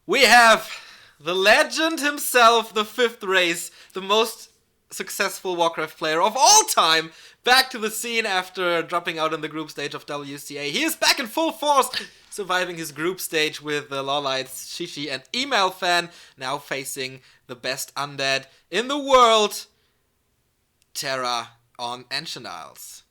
We have the legend himself, the fifth race, the most successful Warcraft player of all time, back to the scene after dropping out in the group stage of WCA. He is back in full force, surviving his group stage with the Lawlights, Shishi, and Email Fan, now facing the best undead in the world, Terra on Ancient Isles.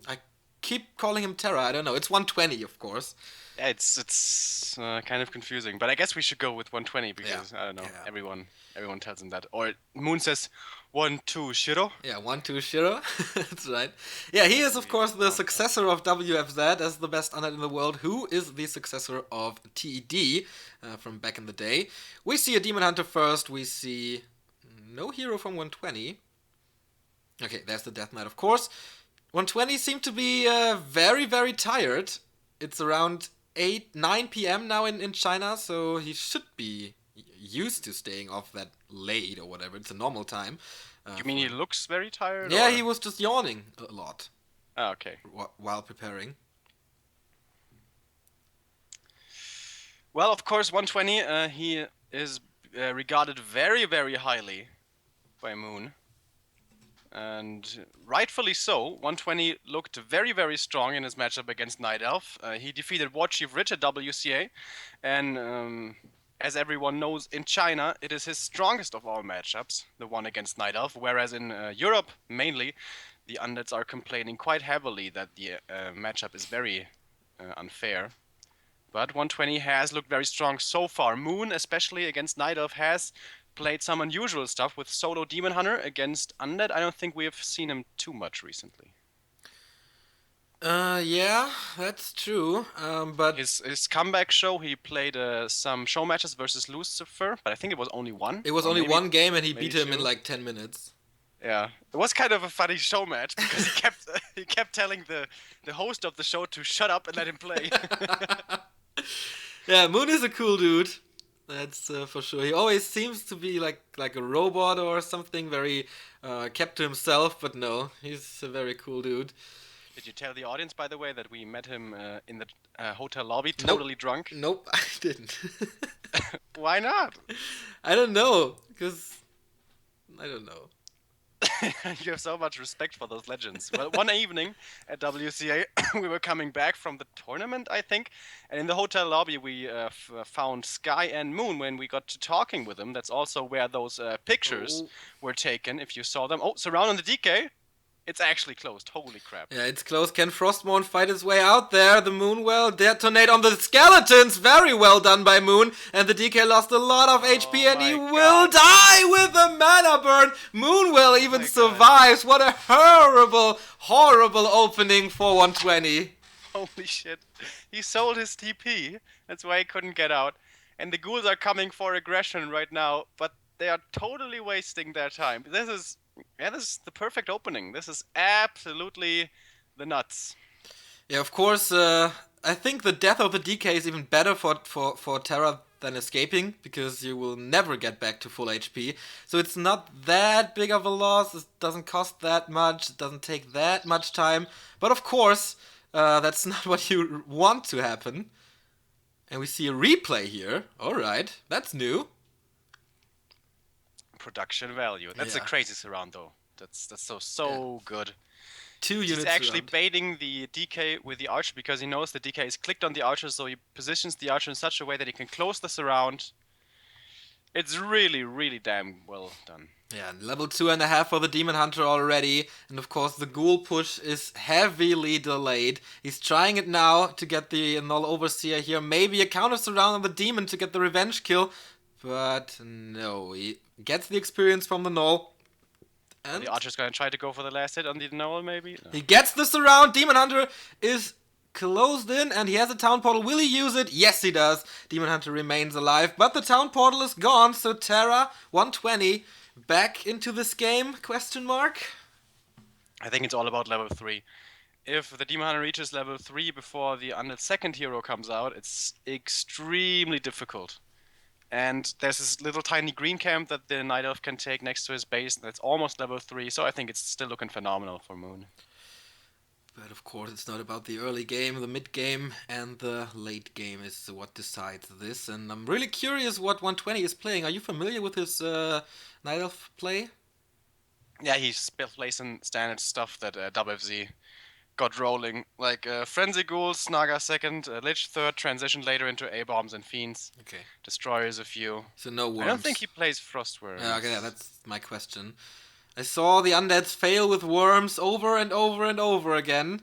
I keep calling him Terra, I don't know. It's 120, of course. Yeah, it's kind of confusing, but I guess we should go with 120 because I don't know. Yeah. Everyone tells him that. Or Moon says 1-2 Shiro. Yeah, 1-2 Shiro. That's right. Yeah, he is of course the successor of WFZ as the best undead in the world, who is the successor of TED from back in the day. We see a Demon Hunter first. We see no hero from 120. Okay, there's the Death Knight, of course. 120 seemed to be very, very tired. It's around 9 p.m. now in China, so he should be used to staying off that late or whatever. It's a normal time. You mean he looks very tired? Yeah, or? he was just yawning a lot. Oh, okay. While preparing. Well, of course, 120, he is regarded very, very highly by Moon. And rightfully so. 120 looked very, very strong in his matchup against Night Elf. He defeated War Chief Rich at WCA. And as everyone knows, in China, it is his strongest of all matchups, the one against Night Elf. Whereas in Europe, mainly, the Undeads are complaining quite heavily that the matchup is very unfair. But 120 has looked very strong so far. Moon, especially against Night Elf, has played some unusual stuff with solo Demon Hunter against Undead. I don't think we have seen him too much recently. Yeah, that's true. But his comeback show, he played some show matches versus Lucifer, but I think it was only one. It was only one game, and he beat him in like 10 minutes. Yeah, it was kind of a funny show match because he kept telling the host of the show to shut up and let him play. Yeah, Moon is a cool dude. That's for sure. He always seems to be like a robot or something, very kept to himself. But no, he's a very cool dude. Did you tell the audience, by the way, that we met him in the hotel lobby, totally drunk? Nope, I didn't. Why not? I don't know, because I don't know. You have so much respect for those legends. Well, one evening at WCA, we were coming back from the tournament, I think, and in the hotel lobby we found Sky and Moon when we got to talking with them. That's also where those pictures were taken, if you saw them. Oh, Surround on the DK. It's actually closed. Holy crap. Yeah, it's closed. Can Frostmourne fight his way out there? The Moonwell detonate on the skeletons. Very well done by Moon. And the DK lost a lot of HP and he will die with the mana burn. Moonwell even survives. What a horrible, horrible opening for 120. Holy shit. He sold his TP. That's why he couldn't get out. And the ghouls are coming for aggression right now, but they are totally wasting their time. This is the perfect opening. This is absolutely the nuts. Yeah, of course, I think the death of the DK is even better for Terra than escaping, because you will never get back to full HP. So it's not that big of a loss, it doesn't cost that much, it doesn't take that much time. But of course, that's not what you want to happen. And we see a replay here. Alright, that's new. Production value. That's a crazy surround, though. That's so good. 2 units. He's actually around. baiting the DK with the archer because he knows the DK is clicked on the archer, so he positions the archer in such a way that he can close the surround. It's really, really damn well done. Yeah, level 2.5 for the Demon Hunter already. And of course the Ghoul push is heavily delayed. He's trying it now to get the Null Overseer here. Maybe a counter surround on the Demon to get the revenge kill. But no, he gets the experience from the Null. And the Archer's gonna try to go for the last hit on the Null, maybe? No. He gets the surround. Demon Hunter is closed in and he has a town portal. Will he use it? Yes, he does. Demon Hunter remains alive, but the town portal is gone. So Terra, 120, back into this game? Question mark? I think it's all about level 3. If the Demon Hunter reaches level 3 before the Undead second hero comes out, it's extremely difficult. And there's this little tiny green camp that the Night Elf can take next to his base that's almost level 3, so I think it's still looking phenomenal for Moon. But of course, it's not about the early game, the mid game, and the late game is what decides this. And I'm really curious what 120 is playing. Are you familiar with his Night Elf play? Yeah, he plays some standard stuff that WFZ got rolling, like Frenzy Ghouls, Naga second, Lich third, transition later into A-Bombs and Fiends. Okay. Destroyers a few. So no worms. I don't think he plays Frostworms. Okay, yeah, that's my question. I saw the undeads fail with worms over and over and over again.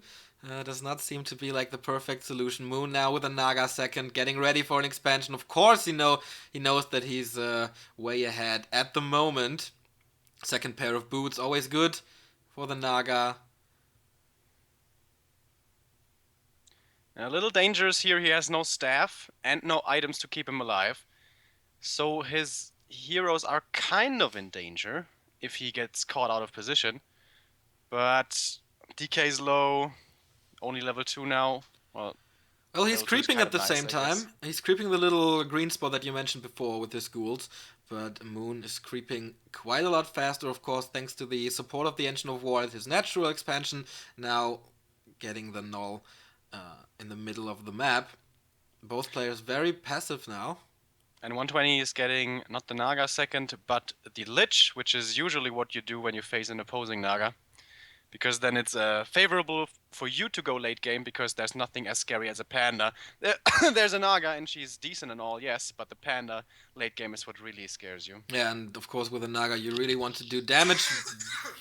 Does not seem to be like the perfect solution. Moon now with a Naga second, getting ready for an expansion. Of course, he knows that he's way ahead at the moment. Second pair of boots, always good for the Naga. A little dangerous here. He has no staff and no items to keep him alive. So his heroes are kind of in danger if he gets caught out of position. But DK's low, only level 2 now. Well, he's creeping at the same time. He's creeping the little green spot that you mentioned before with his ghouls. But Moon is creeping quite a lot faster, of course, thanks to the support of the Engine of War and his natural expansion. Now getting the null in the middle of the map. Both players very passive now. And 120 is getting not the Naga second, but the Lich, which is usually what you do when you face an opposing Naga. Because then it's favorable for you to go late game, because there's nothing as scary as a Panda. There's a Naga, and she's decent and all, yes, but the Panda late game is what really scares you. Yeah, and of course with a Naga you really want to do damage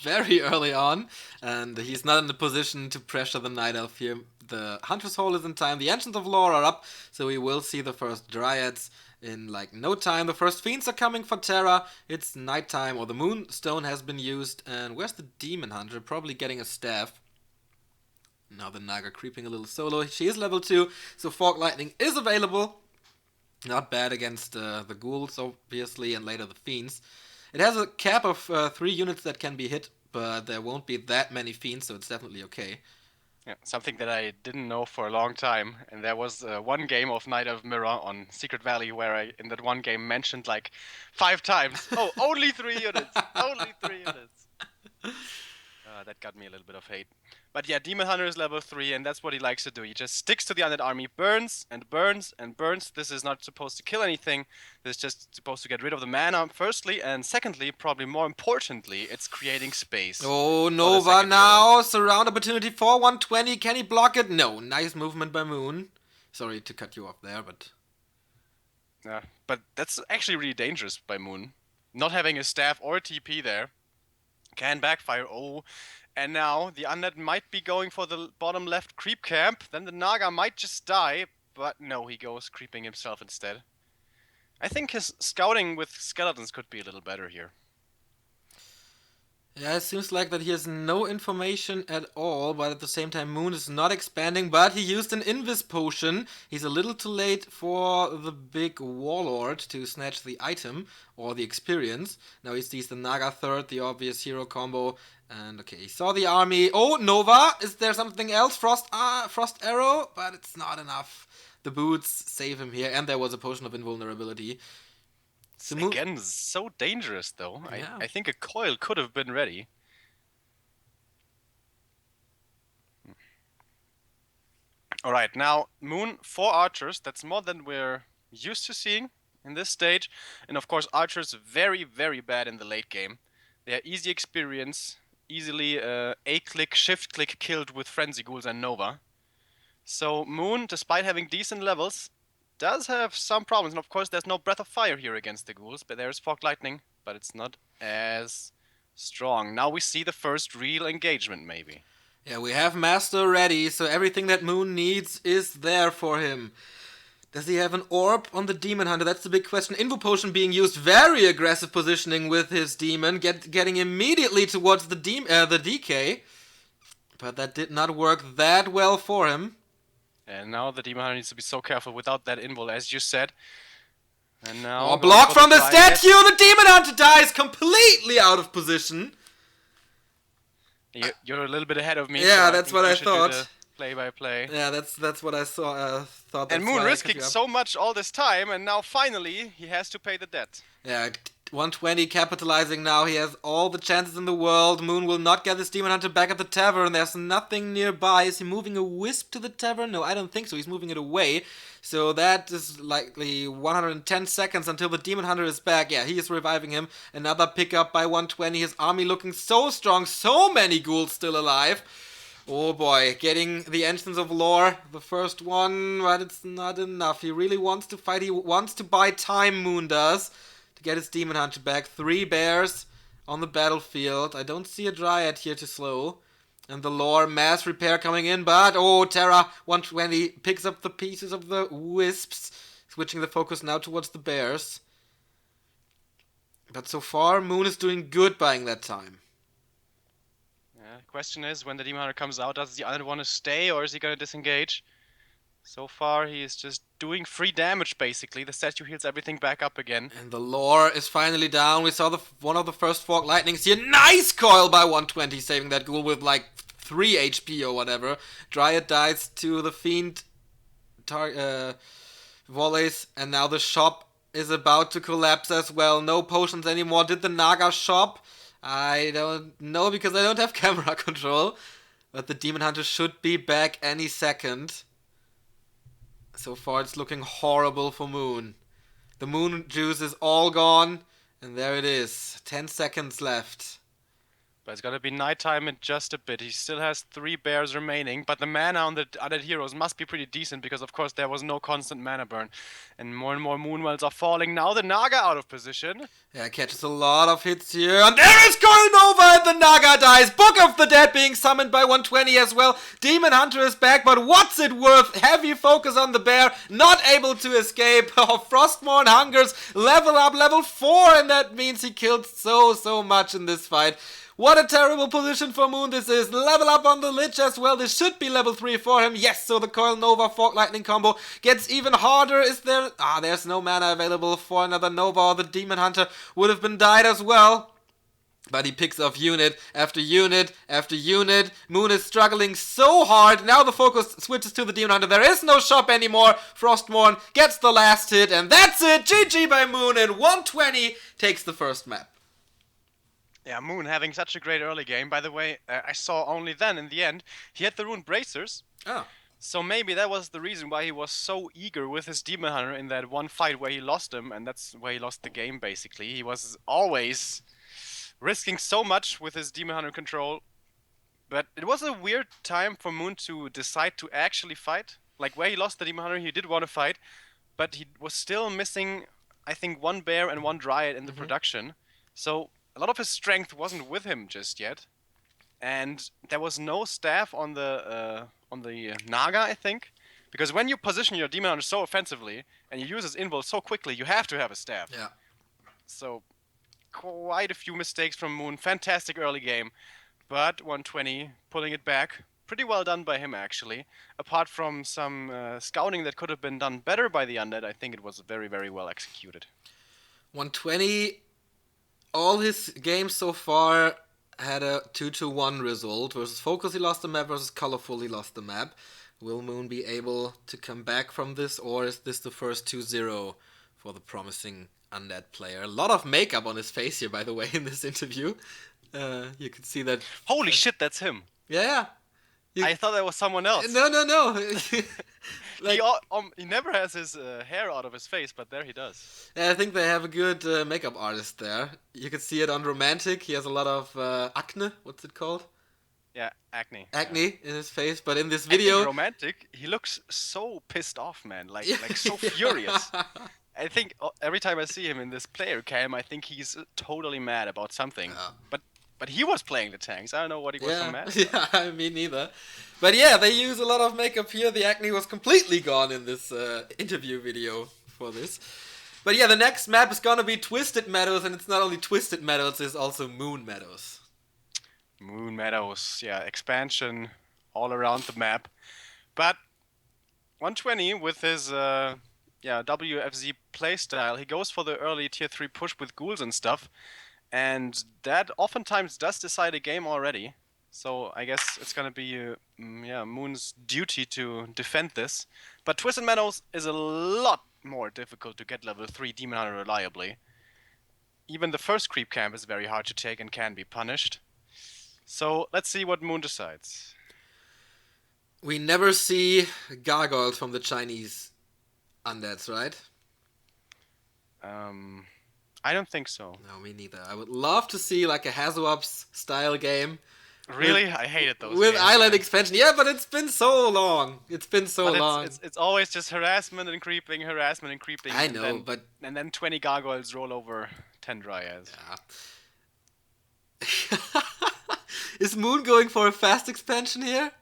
very early on, and he's not in the position to pressure the Night Elf here. The Hunter's Hole is in time, the Ancients of Lore are up, so we will see the first Dryads in like no time. The first Fiends are coming for Terra. It's nighttime, or the Moonstone has been used. And where's the Demon Hunter? Probably getting a staff. Now the Naga creeping a little solo. She is level 2, so Fog Lightning is available. Not bad against the Ghouls, obviously, and later the Fiends. It has a cap of 3 units that can be hit, but there won't be that many Fiends, so it's definitely okay. Yeah, something that I didn't know for a long time, and there was one game of Night of Mirror on Secret Valley where I, in that one game, mentioned like 5 times, oh, only 3 units, only 3 units. That got me a little bit of hate. But yeah, Demon Hunter is level 3, and that's what he likes to do. He just sticks to the undead army, burns and burns and burns. This is not supposed to kill anything. This is just supposed to get rid of the mana, firstly, and secondly, probably more importantly, it's creating space. Oh, Nova now! Surround opportunity for 120. Can he block it? No. Nice movement by Moon. Sorry to cut you off there, but... Yeah, but that's actually really dangerous by Moon. Not having a staff or a TP there can backfire. Oh, and now the undead might be going for the bottom left creep camp. Then the Naga might just die, but no, he goes creeping himself instead. I think his scouting with skeletons could be a little better here. Yeah, it seems like that he has no information at all, but at the same time Moon is not expanding, but he used an Invis potion. He's a little too late for the big Warlord to snatch the item, or the experience. Now he sees the Naga third, the obvious hero combo, and okay, he saw the army. Oh, Nova! Is there something else? Frost Arrow? But it's not enough. The boots save him here, and there was a potion of invulnerability. Again, so dangerous though. Yeah. I think a coil could have been ready. Alright, now Moon, 4 archers. That's more than we're used to seeing in this stage. And of course, archers very, very bad in the late game. They are easy experience, easily A-click, shift-click killed with Frenzy Ghouls and Nova. So Moon, despite having decent levels, does have some problems, and of course there's no Breath of Fire here against the Ghouls, but there's Fog Lightning, but it's not as strong. Now we see the first real engagement, maybe. Yeah, we have Master ready, so everything that Moon needs is there for him. Does he have an orb on the Demon Hunter? That's the big question. Invo Potion being used, very aggressive positioning with his Demon, getting immediately towards the DK, but that did not work that well for him. And now the Demon Hunter needs to be so careful without that invul, as you said. And now... Oh, block from the statue! The Demon Hunter dies completely out of position. You're a little bit ahead of me. Yeah, so that's what I thought. Play-by-play. Yeah, that's what I saw. Thought. And Moon risking so much all this time, and now finally he has to pay the debt. Yeah, 120 capitalizing now. He has all the chances in the world. Moon will not get this Demon Hunter back at the tavern. There's nothing nearby. Is he moving a wisp to the tavern? No, I don't think so. He's moving it away. So that is likely 110 seconds until the Demon Hunter is back. Yeah, he is reviving him. Another pickup by 120. His army looking so strong. So many ghouls still alive. Oh boy, getting the Entrance of Lore, the first one, but it's not enough. He really wants to fight. He wants to buy time, Moon does, to get his Demon Hunter back. 3 bears on the battlefield. I don't see a Dryad here to slow. And the Lore mass repair coming in, but Terra 120 picks up the pieces of the wisps, switching the focus now towards the bears. But so far, Moon is doing good buying that time. Question is, when the Demon Hunter comes out, does the other want to stay or is he going to disengage? So far, he is just doing free damage, basically. The statue heals everything back up again. And the Lore is finally down. We saw one of the first Fork Lightnings here. Nice coil by 120, saving that ghoul with like 3 HP or whatever. Dryad dies to the Fiend volleys, and now the shop is about to collapse as well. No potions anymore. Did the Naga shop? I don't know because I don't have camera control. But the Demon Hunter should be back any second. So far it's looking horrible for Moon. The Moon juice is all gone. And there it is. 10 seconds left. But it's gonna be nighttime in just a bit. He still has 3 bears remaining, but the mana on the other heroes must be pretty decent because, of course, there was no constant mana burn. And more Moonwells are falling. Now the Naga out of position. Yeah, catches a lot of hits here. And there is Coil Nova and the Naga dies. Book of the Dead being summoned by 120 as well. Demon Hunter is back, but what's it worth? Heavy focus on the bear. Not able to escape. Frostmourne hungers. Level up, level 4. And that means he killed so much in this fight. What a terrible position for Moon this is. Level up on the Lich as well. This should be level 3 for him. Yes, so the Coil Nova Fork Lightning combo gets even harder. Is there... there's no mana available for another Nova, or the Demon Hunter would have been died as well. But he picks off unit after unit after unit. Moon is struggling so hard. Now the focus switches to the Demon Hunter. There is no shop anymore. Frostmourne gets the last hit, and that's it. GG by Moon, and 120 takes the first map. Yeah, Moon having such a great early game. By the way, I saw only then, in the end, he had the Rune Bracers. Oh. So maybe that was the reason why he was so eager with his Demon Hunter in that one fight where he lost him, and that's where he lost the game, basically. He was always risking so much with his Demon Hunter control. But it was a weird time for Moon to decide to actually fight. Like, where he lost the Demon Hunter, he did want to fight, but he was still missing, I think, 1 bear and 1 Dryad in the production. So a lot of his strength wasn't with him just yet, and there was no staff on the Naga, I think, because when you position your Demon Hunter so offensively and you use his invul so quickly, you have to have a staff. Yeah. So quite a few mistakes from Moon. Fantastic early game, but 120 pulling it back. Pretty well done by him, actually. Apart from some scouting that could have been done better by the Undead, I think it was very, very well executed. 120. All his games so far had a 2-1 result. Versus Focus he lost the map, versus Colorful he lost the map. Will Moon be able to come back from this, or is this the first 2-0 for the promising Undead player? A lot of makeup on his face here, by the way, in this interview. You can see that... Holy shit, that's him! Yeah. I thought that was someone else. No. Like, he never has his hair out of his face, but there he does. Yeah, I think they have a good makeup artist there. You can see it on Romantic. He has a lot of acne. What's it called? Yeah, acne. Acne in his face, but in this video... In Romantic, he looks so pissed off, man. Like so furious. I think every time I see him in this player cam, I think he's totally mad about something. But he was playing the tanks. I don't know what he was so mad about. Yeah, me neither. But yeah, they use a lot of makeup here. The acne was completely gone in this interview video for this. But yeah, the next map is gonna be Twisted Meadows, and it's not only Twisted Meadows, it's also Moon Meadows. Moon Meadows, yeah, expansion all around the map. But 120 with his WFZ playstyle, he goes for the early tier 3 push with ghouls and stuff. And that oftentimes does decide a game already. So I guess it's going to be Moon's duty to defend this. But Twisted Meadows is a lot more difficult to get level 3 Demon Hunter reliably. even the first creep camp is very hard to take and can be punished. So let's see what Moon decides. We never see gargoyles from the Chinese undeads, right? I don't think so. No, me neither. I would love to see like a Hazops style game. Really? I hated those with games, island man. expansion. Yeah, but it's been so long. But it's always just harassment and creeping. I know, but and then 20 gargoyles roll over 10 dryads. yeah. Is Moon going for a fast expansion here?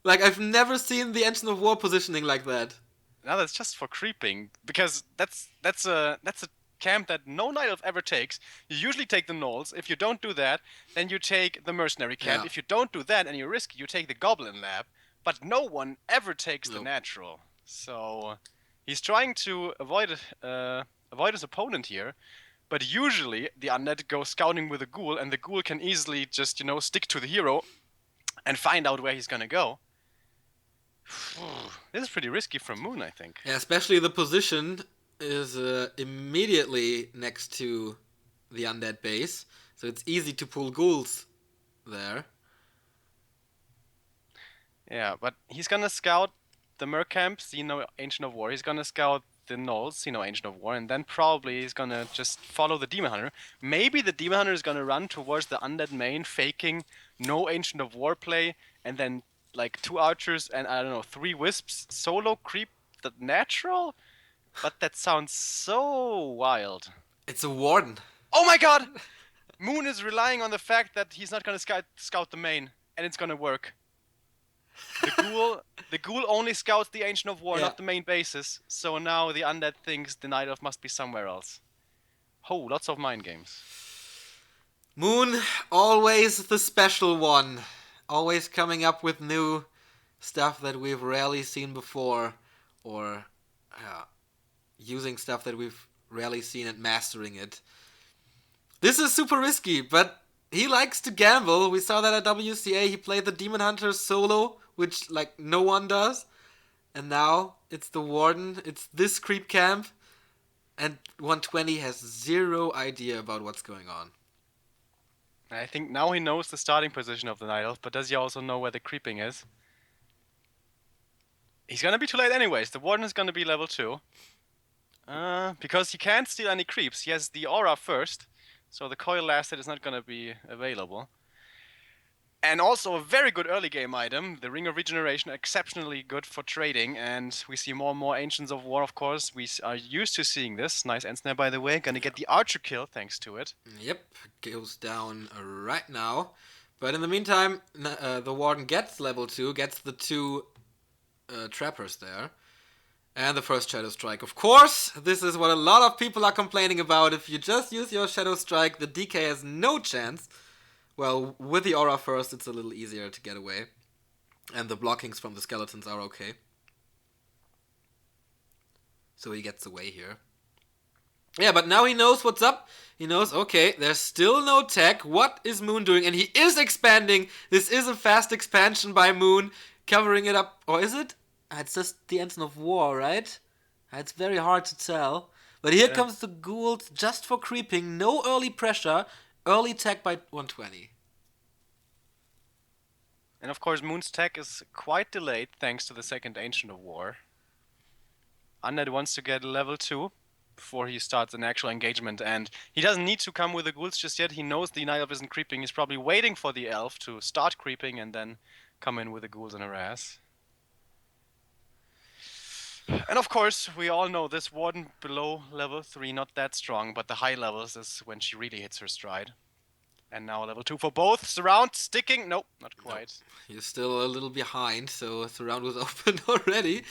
Like, I've never seen the Engine of War positioning like that. No, that's just for creeping, because that's a camp that no Night Elf ever takes. You usually take the Gnolls. If you don't do that, then you take the Mercenary camp. Yeah. If you don't do that and you risk it, you take the Goblin Lab. But no one ever takes the Nope. Natural. So he's trying to avoid his opponent here. But usually the Undead go scouting with a Ghoul, and the Ghoul can easily just, stick to the hero and find out where he's gonna go. This is pretty risky from Moon, I think. Yeah, especially the position is immediately next to the undead base, so it's easy to pull ghouls there. Yeah, but he's gonna scout the Merc camp, see no Ancient of War. He's gonna scout the Gnolls, see no Ancient of War, and then probably he's gonna just follow the Demon Hunter. Maybe the Demon Hunter is gonna run towards the Undead main, faking no Ancient of War play, and then like 2 archers and, I don't know, 3 wisps solo creep the natural? But that sounds so wild. It's a warden. Oh my god! Moon is relying on the fact that he's not gonna scout the main, and it's gonna work. The ghoul only scouts the Ancient of War, not the main bases, so now the Undead thinks the Night Elf must be somewhere else. Oh, lots of mind games. Moon, always the special one. Always coming up with new stuff that we've rarely seen before, or using stuff that we've rarely seen and mastering it. This is super risky, but he likes to gamble. We saw that at WCA. He played the Demon Hunter solo, which like no one does. And now it's the Warden. It's this creep camp. And 120 has zero idea about what's going on. I think now he knows the starting position of the Night Elf, but does he also know where the creeping is? He's gonna be too late anyways. The Warden is gonna be level 2. Because he can't steal any creeps. He has the Aura first, so the Coil Lasted is not gonna be available. And also a very good early game item, the Ring of Regeneration, exceptionally good for trading, and we see more and more Ancients of War, of course. We are used to seeing this. Nice end snare, by the way. Gonna get the Archer kill thanks to it. Yep, goes down right now. But in the meantime, the Warden gets level 2, gets the 2 Trappers there. And the first Shadow Strike. Of course, this is what a lot of people are complaining about. If you just use your Shadow Strike, the DK has no chance. Well, with the Aura first, it's a little easier to get away. And the blockings from the skeletons are okay. So he gets away here. Yeah, but now he knows what's up. He knows, okay, there's still no tech. What is Moon doing? And he is expanding. This is a fast expansion by Moon. Covering it up. Or is it? It's just the Ensign of War, right? It's very hard to tell. But here comes the ghouls just for creeping. No early pressure. Early tech by 120. And of course, Moon's tech is quite delayed thanks to the second Ancient of War. Undead wants to get level 2 before he starts an actual engagement, and he doesn't need to come with the ghouls just yet. He knows the Night Elf isn't creeping. He's probably waiting for the Elf to start creeping and then come in with the ghouls and harass. And of course, we all know this Warden below level 3, not that strong, but the high levels is when she really hits her stride. And now level 2 for both. Surround, sticking. Nope, not quite. Nope. You're still a little behind, so Surround was open already.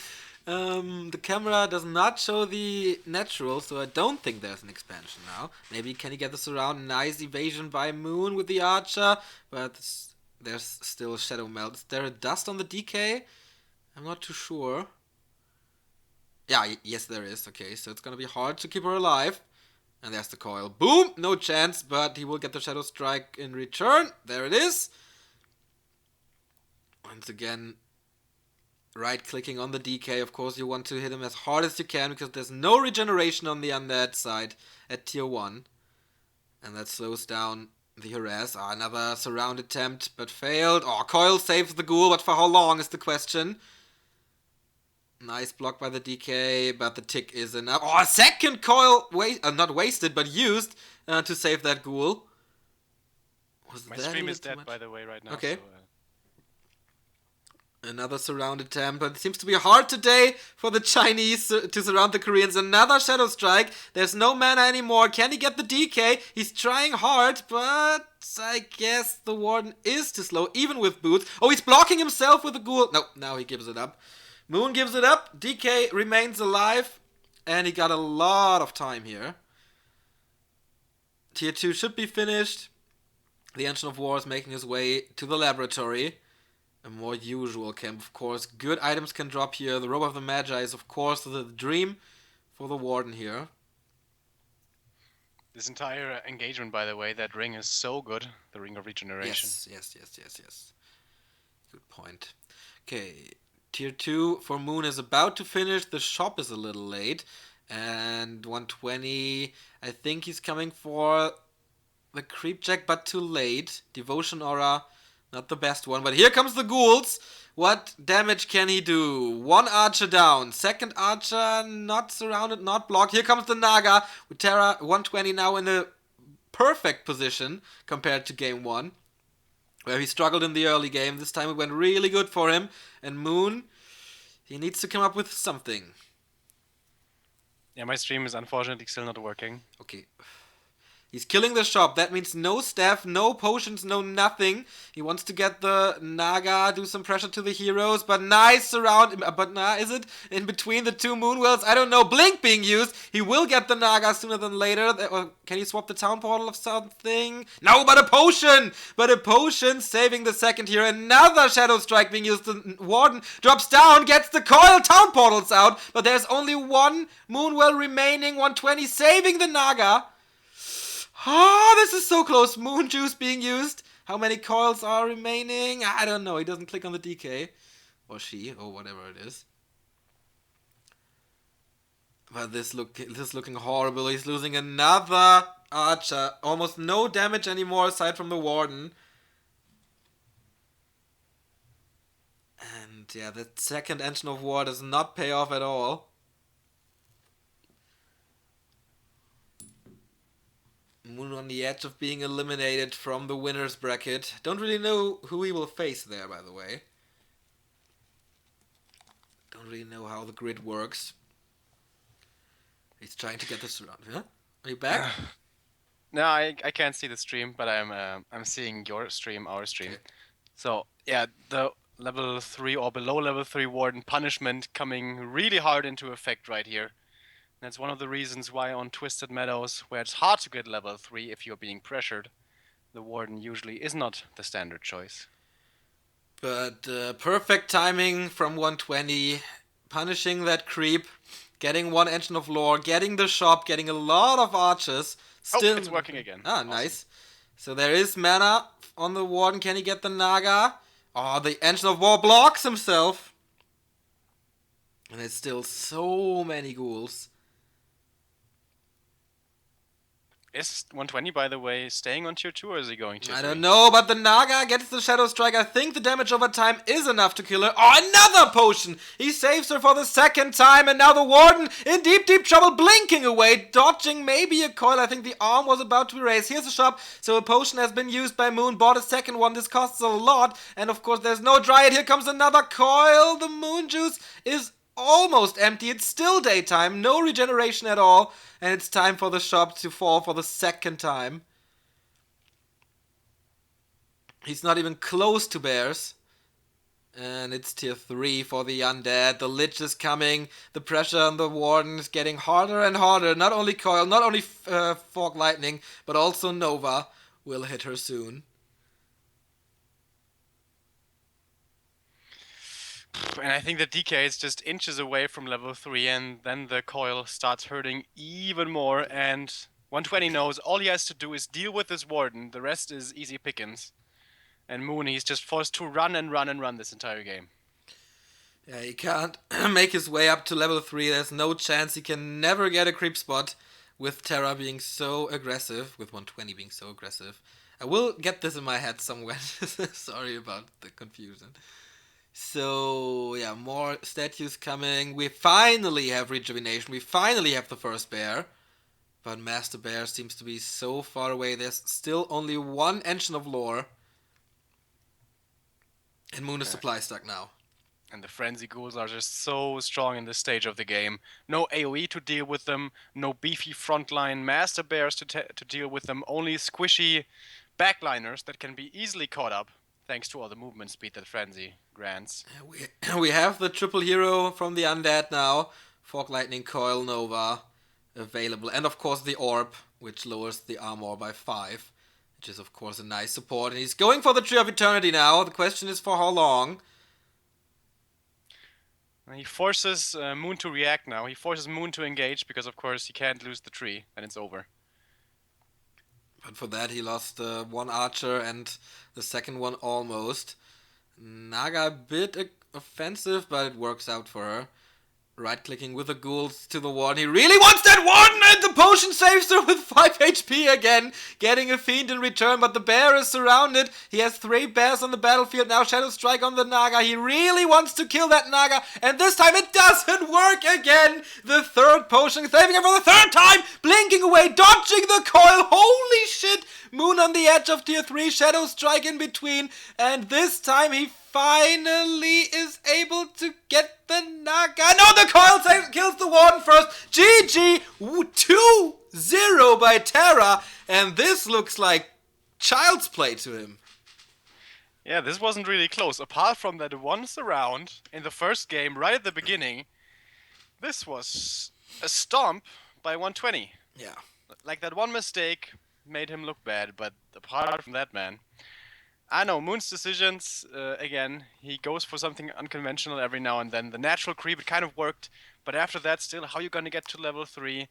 The camera does not show the natural, so I don't think there's an expansion now. Maybe can he get the Surround? Nice evasion by Moon with the Archer, but there's still Shadow Melt. Is there a dust on the DK? I'm not too sure. Yeah, yes there is. Okay, so it's gonna be hard to keep her alive. And there's the coil. Boom! No chance, but he will get the Shadow Strike in return. There it is. Once again, right-clicking on the DK. Of course, you want to hit him as hard as you can because there's no regeneration on the Undead side at tier 1. And that slows down the harass. Another surround attempt, but failed. Coil saves the ghoul, but for how long is the question. Nice block by the DK, but the tick is enough. A second coil, not wasted, but used to save that ghoul. My stream is dead, by the way, right now. Okay. Another surround attempt, but it seems to be hard today for the Chinese to surround the Koreans. Another Shadow Strike. There's no mana anymore. Can he get the DK? He's trying hard, but I guess the Warden is too slow, even with boots. He's blocking himself with the ghoul. No, now he gives it up. Moon gives it up. DK remains alive, and he got a lot of time here. Tier 2 should be finished. The Ancient of War is making his way to the laboratory. A more usual camp, of course. Good items can drop here. The Robe of the Magi is, of course, the dream for the Warden here. This entire engagement, by the way, that ring is so good. The Ring of Regeneration. Yes. Good point. Okay, Tier 2 for Moon is about to finish. The shop is a little late. And 120, I think he's coming for the Creep Jack, but too late. Devotion Aura, not the best one. But here comes the ghouls. What damage can he do? One archer down. Second archer not surrounded, not blocked. Here comes the Naga. With Terra 120 now in a perfect position compared to game 1, where he struggled in the early game. This time it went really good for him. And Moon, he needs to come up with something. Yeah, my stream is unfortunately still not working. Okay. He's killing the shop. That means no staff, no potions, no nothing. He wants to get the Naga, do some pressure to the heroes. But nice surround. But is it in between the two Moonwells? I don't know. Blink being used. He will get the Naga sooner than later. Or can he swap the town portal of something? No, but a potion! But a potion saving the second here. Another Shadow Strike being used. The Warden drops down, gets the coil. Town portals out. But there's only one Moonwell remaining. 120 saving the Naga. This is so close. Moon Juice being used. How many coils are remaining? I don't know. He doesn't click on the DK. Or she, or whatever it is. But this is looking horrible. He's losing another archer. Almost no damage anymore aside from the Warden. And yeah, the second Engine of War does not pay off at all. Moon on the edge of being eliminated from the winner's bracket. Don't really know who he will face there, by the way. Don't really know how the grid works. He's trying to get this around. Huh? Are you back? No, I can't see the stream, but I'm seeing your stream, our stream. Okay. So yeah, the level 3 or below level 3 Warden punishment coming really hard into effect right here. That's one of the reasons why on Twisted Meadows, where it's hard to get level 3 if you're being pressured, the Warden usually is not the standard choice. But perfect timing from 120, punishing that creep, getting one Engine of Lore, getting the shop, getting a lot of archers. Still, it's working again. Awesome. Nice. So there is mana on the Warden. Can he get the Naga? The Engine of War blocks himself. And it's still so many ghouls. Is 120, by the way, staying on tier 2 or is he going tier 3? I don't know, but the Naga gets the Shadow Strike. I think the damage over time is enough to kill her. Another potion! He saves her for the second time, and now the Warden in deep, deep trouble, blinking away, dodging maybe a coil. I think the arm was about to be raised. Here's a shop, so a potion has been used by Moon, bought a second one. This costs a lot, and of course there's no Dryad. Here comes another coil. The Moon Juice is almost empty. It's still daytime, no regeneration at all, and it's time for the shop to fall for the second time. He's not even close to bears. And it's tier 3 for the undead. The Lich is coming. The pressure on the Warden is getting harder and harder. Not only coil, not only Fog Lightning, but also Nova will hit her soon. And I think the DK is just inches away from level 3, and then the coil starts hurting even more, and 120 knows all he has to do is deal with this Warden. The rest is easy pickings. And Moon, he's just forced to run and run and run this entire game. Yeah, he can't make his way up to level 3. There's no chance. He can never get a creep spot with Terra being so aggressive, with 120 being so aggressive. I will get this in my head somewhere. Sorry about the confusion. So, yeah, more statues coming. We finally have Rejuvenation. We finally have the first bear. But Master Bear seems to be so far away. There's still only one Engine of Lore. And Moon is supply stuck now. And the Frenzy Ghouls are just so strong in this stage of the game. No AoE to deal with them. No beefy frontline Master Bears to deal with them. Only squishy backliners that can be easily caught up. Thanks to all the movement speed that Frenzy grants. We have the triple hero from the Undead now. Fork Lightning, Coil, Nova available. And of course the Orb, which lowers the armor by 5. Which is of course a nice support. And he's going for the Tree of Eternity now. The question is for how long? He forces Moon to react now. He forces Moon to engage because of course he can't lose the tree and it's over. But for that he lost one archer and the second one almost. Naga a bit offensive, but it works out for her. Right-clicking with the ghouls to the ward. He really wants that one! And the potion saves her with 5 HP again. Getting a fiend in return, but the bear is surrounded. He has 3 bears on the battlefield. Now Shadow Strike on the Naga. He really wants to kill that Naga. And this time it doesn't work again. The third potion saving him for the third time. Blinking away, dodging the coil. Holy shit! Moon on the edge of tier 3. Shadow Strike in between. And this time he finally is able to get the Naga. No, the coil kills the Warden first. GG 2-0 by Terra. And this looks like child's play to him. Yeah, this wasn't really close. Apart from that once around in the first game, right at the beginning, this was a stomp by 120. Yeah. Like that one mistake made him look bad, but apart from that, man. I know, Moon's decisions, again, he goes for something unconventional every now and then. The natural creep, it kind of worked, but after that, still, how are you going to get to level 3?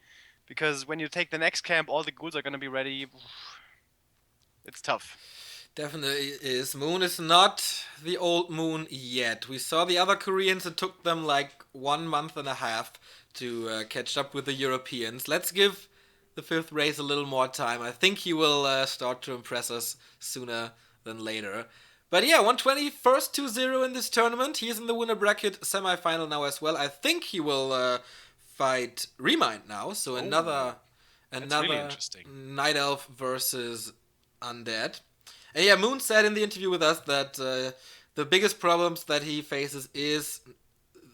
Because when you take the next camp, all the ghouls are going to be ready. It's tough. Definitely is. Moon is not the old Moon yet. We saw the other Koreans, it took them like 1 month and a half to catch up with the Europeans. Let's give the 5th race a little more time. I think he will start to impress us sooner than later. But yeah, 120 first 2-0 in this tournament. He is in the Winnerbracket semi-final now as well. I think he will fight Remind now. So another really interesting. Night Elf versus Undead. And yeah, Moon said in the interview with us that the biggest problems that he faces is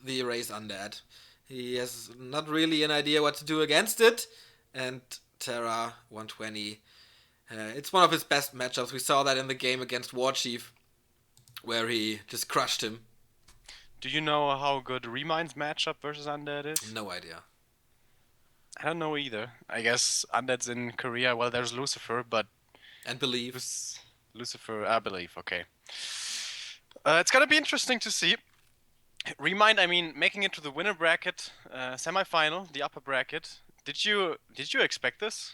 the race Undead. He has not really an idea what to do against it. And Terra 120. It's one of his best matchups. We saw that in the game against Warchief, where he just crushed him. Do you know how good Remind's matchup versus Undead is? No idea. I don't know either. I guess Undead's in Korea. Well, there's Lucifer, but... And Believe. Lucifer, I believe, okay. It's gonna be interesting to see. Remind, I mean, making it to the winner bracket, semi-final, the upper bracket. Did you expect this?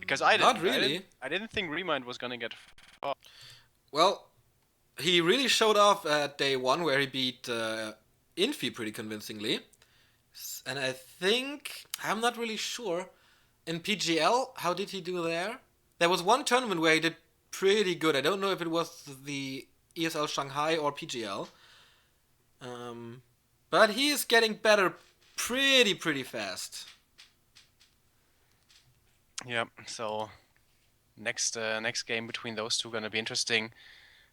Because I didn't. Not really. I didn't think Remind was gonna get far. Well, he really showed off at day 1 where he beat Infi pretty convincingly. And I think, I'm not really sure, in PGL, how did he do there? There was one tournament where he did pretty good. I don't know if it was the ESL Shanghai or PGL. But he is getting better pretty fast. Yeah, so next game between those two gonna be interesting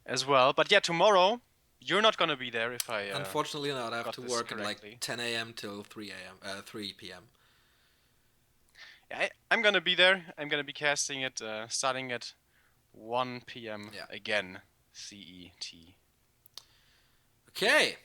as well. But yeah, tomorrow you're not gonna be there if I unfortunately not. I have to work at correctly. like 10 a.m. till 3 p.m. Yeah, I'm gonna be there. I'm gonna be casting it starting at 1 p.m. again, CET. Okay,